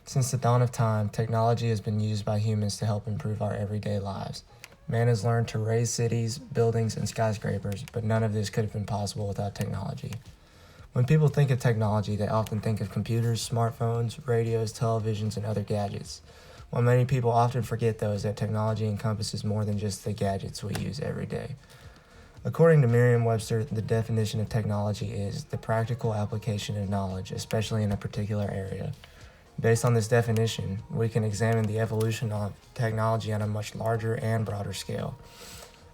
Since the dawn of time, technology has been used by humans to help improve our everyday lives. Man has learned to raise cities, buildings, and skyscrapers, but none of this could have been possible without technology. When people think of technology, they often think of computers, smartphones, radios, televisions, and other gadgets. What many people often forget, though, is that technology encompasses more than just the gadgets we use every day. According to Merriam-Webster, the definition of technology is the practical application of knowledge, especially in a particular area. Based on this definition, we can examine the evolution of technology on a much larger and broader scale.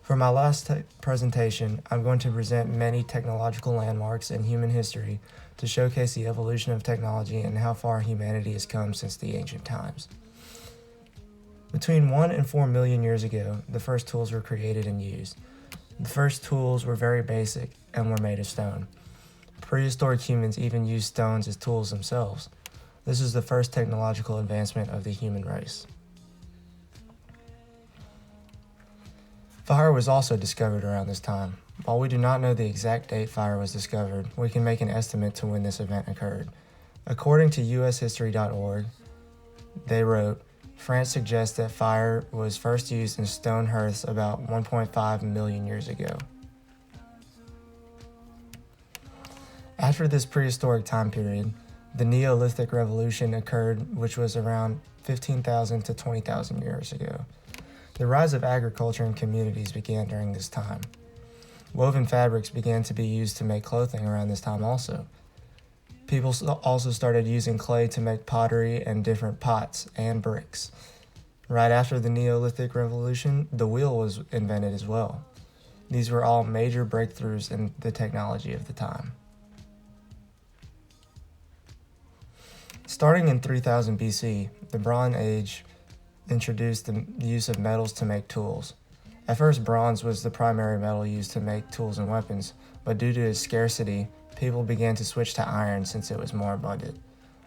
For my last presentation, I'm going to present many technological landmarks in human history to showcase the evolution of technology and how far humanity has come since the ancient times. Between 1 and 4 million years ago, the first tools were created and used. The first tools were very basic and were made of stone. Prehistoric humans even used stones as tools themselves. This is the first technological advancement of the human race. Fire was also discovered around this time. While we do not know the exact date fire was discovered, we can make an estimate to when this event occurred. According to ushistory.org, they wrote, France suggests that fire was first used in stone hearths about 1.5 million years ago. After this prehistoric time period, the Neolithic Revolution occurred, which was around 15,000 to 20,000 years ago. The rise of agriculture in communities began during this time. Woven fabrics began to be used to make clothing around this time also. People also started using clay to make pottery and different pots and bricks. Right after the Neolithic Revolution, the wheel was invented as well. These were all major breakthroughs in the technology of the time. Starting in 3000 BC, the Bronze Age introduced the use of metals to make tools. At first, bronze was the primary metal used to make tools and weapons, but due to its scarcity, people began to switch to iron since it was more abundant.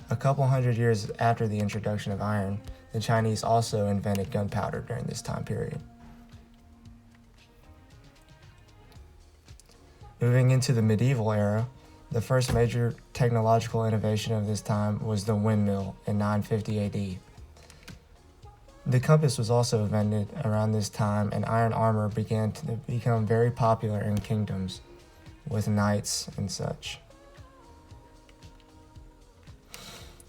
A couple hundred years after the introduction of iron, the Chinese also invented gunpowder during this time period. Moving into the medieval era, the first major technological innovation of this time was the windmill in 950 AD. The compass was also invented around this time, and iron armor began to become very popular in kingdoms with knights and such.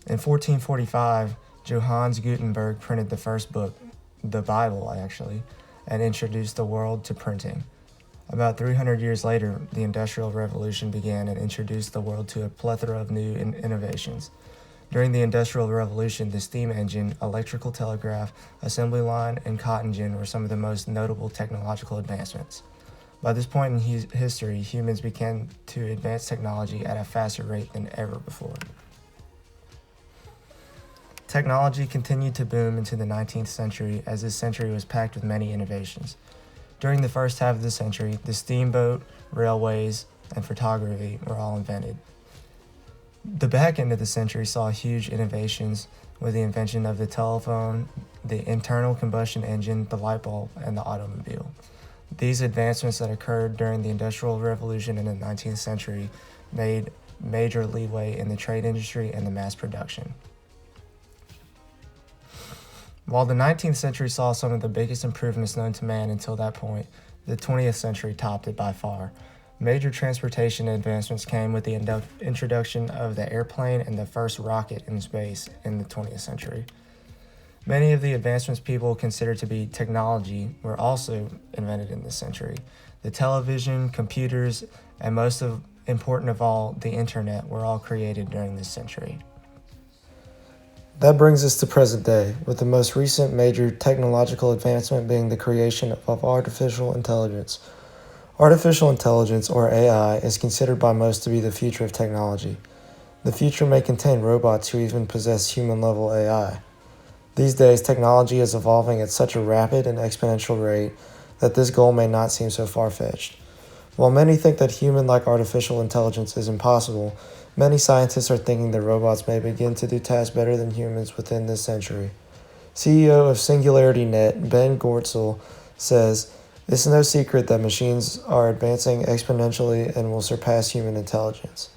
In 1445, Johannes Gutenberg printed the first book, the Bible actually, and introduced the world to printing. About 300 years later, the Industrial Revolution began and introduced the world to a plethora of new innovations. During the Industrial Revolution, the steam engine, electrical telegraph, assembly line, and cotton gin were some of the most notable technological advancements. By this point in history, humans began to advance technology at a faster rate than ever before. Technology continued to boom into the 19th century as this century was packed with many innovations. During the first half of the century, the steamboat, railways, and photography were all invented. The back end of the century saw huge innovations with the invention of the telephone, the internal combustion engine, the light bulb, and the automobile. These advancements that occurred during the Industrial Revolution in the 19th century made major leeway in the trade industry and the mass production. While the 19th century saw some of the biggest improvements known to man until that point, the 20th century topped it by far. Major transportation advancements came with the introduction of the airplane and the first rocket in space in the 20th century. Many of the advancements people consider to be technology were also invented in this century. The television, computers, and most important of all, the internet were all created during this century. That brings us to present day, with the most recent major technological advancement being the creation of artificial intelligence. Artificial intelligence, or AI, is considered by most to be the future of technology. The future may contain robots who even possess human-level AI. These days, technology is evolving at such a rapid and exponential rate that this goal may not seem so far-fetched. While many think that human-like artificial intelligence is impossible, many scientists are thinking that robots may begin to do tasks better than humans within this century. CEO of SingularityNet, Ben Goertzel, says, "It's no secret that machines are advancing exponentially and will surpass human intelligence."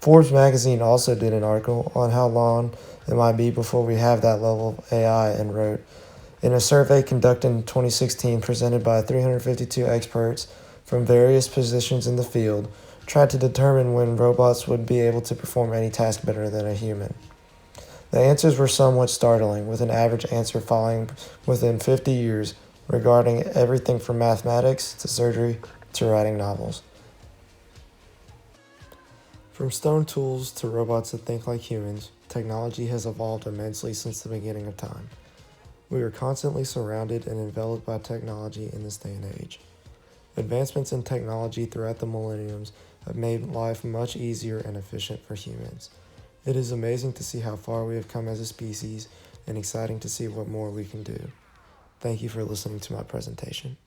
Forbes magazine also did an article on how long it might be before we have that level of AI and wrote, in a survey conducted in 2016 presented by 352 experts from various positions in the field, tried to determine when robots would be able to perform any task better than a human. The answers were somewhat startling, with an average answer falling within 50 years regarding everything from mathematics to surgery to writing novels. From stone tools to robots that think like humans, technology has evolved immensely since the beginning of time. We are constantly surrounded and enveloped by technology in this day and age. Advancements in technology throughout the millenniums have made life much easier and efficient for humans. It is amazing to see how far we have come as a species and exciting to see what more we can do. Thank you for listening to my presentation.